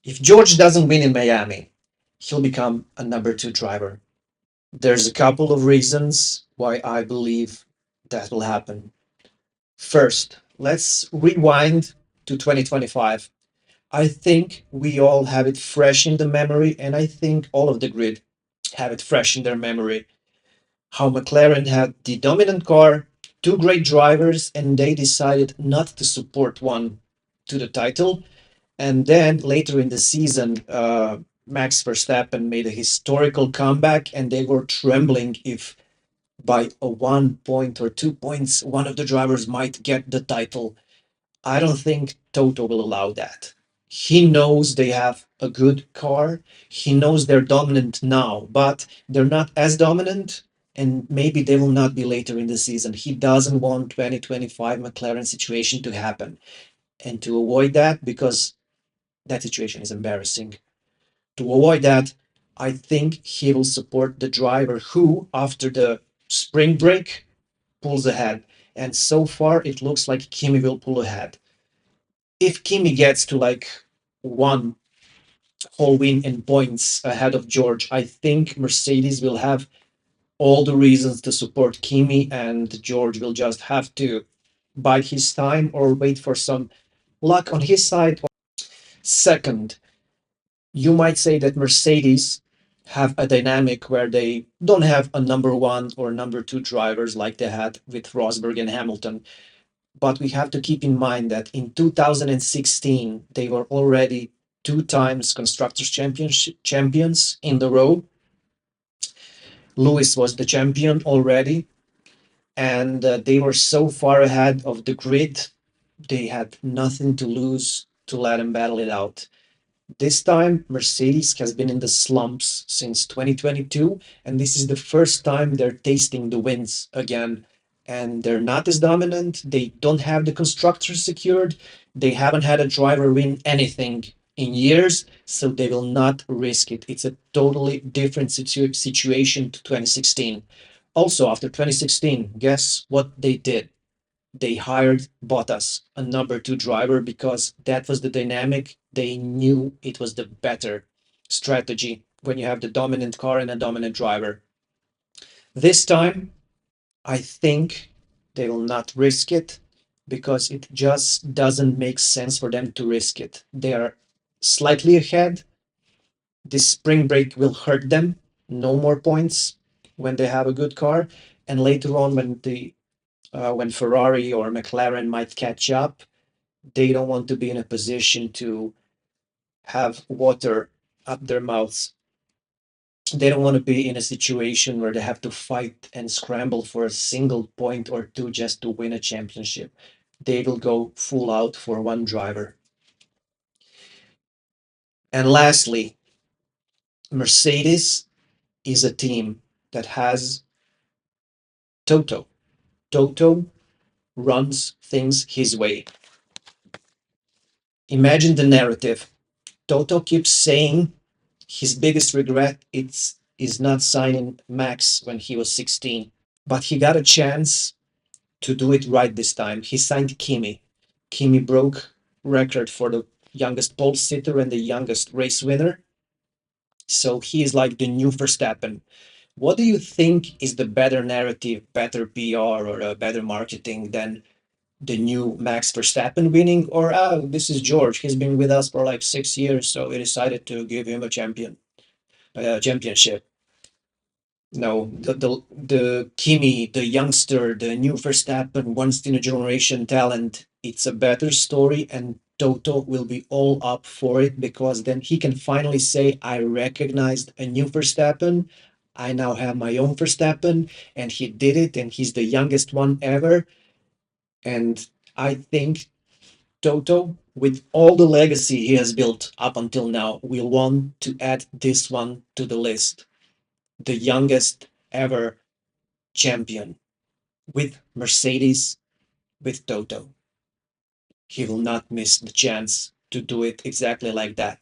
If George doesn't win in Miami, he'll become a number two driver. There's a couple of reasons why I believe that will happen. First, let's rewind to 2025. I think we all have it fresh in the memory, and I think all of the grid have it fresh in their memory. How McLaren had the dominant car, two great drivers, and they decided not to support one to the title. And then later in the season, Max Verstappen made a historical comeback, and they were trembling if by a 1 point or 2 points, one of the drivers might get the title. I don't think Toto will allow that. He knows they have a good car. He knows they're dominant now, but they're not as dominant, and maybe they will not be later in the season. He doesn't want 2025 McLaren situation to happen. And to avoid that, because that situation is embarrassing, to avoid that, I think he will support the driver who, after the spring break, pulls ahead. And so far, it looks like Kimi will pull ahead. If Kimi gets to like one whole win in points ahead of George, I think Mercedes will have all the reasons to support Kimi, and George will just have to bide his time or wait for some luck on his side. Second, you might say that Mercedes have a dynamic where they don't have a number one or number two drivers like they had with Rosberg and Hamilton. But we have to keep in mind that in 2016, they were already two times Constructors' Championship champions in the row. Lewis was the champion already, and they were so far ahead of the grid, they had nothing to lose to let him battle it out. This time, Mercedes has been in the slumps since 2022, and this is the first time they're tasting the wins again. And they're not as dominant. They don't have the constructor secured. They haven't had a driver win anything in years, so they will not risk it. It's a totally different situation to 2016. Also, after 2016, guess what they did? They hired Bottas, a number two driver, because that was the dynamic. They knew it was the better strategy when you have the dominant car and a dominant driver. This time, I think they will not risk it because it just doesn't make sense for them to risk it. They are slightly ahead. This spring break will hurt them. No more points when they have a good car. And later on, when Ferrari or McLaren might catch up, they don't want to be in a position to have water up their mouths. They don't want to be in a situation where they have to fight and scramble for a single point or two just to win a championship. They will go full out for one driver. And lastly, Mercedes is a team that has Toto. Toto runs things his way. Imagine the narrative. Toto keeps saying his biggest regret is not signing Max when he was 16. But he got a chance to do it right this time. He signed Kimi. Kimi broke record for the youngest pole sitter and the youngest race winner. So he is like the new Verstappen. What do you think is the better narrative, better PR, or better marketing than the new Max Verstappen winning? Or, this is George. He's been with us for like 6 years, so we decided to give him championship. No, the Kimi, the youngster, the new Verstappen, once in a generation talent, it's a better story, and Toto will be all up for it because then he can finally say, I recognized a new Verstappen. I now have my own Verstappen, and he did it, and he's the youngest one ever. And I think Toto, with all the legacy he has built up until now, will want to add this one to the list. The youngest ever champion with Mercedes, with Toto. He will not miss the chance to do it exactly like that.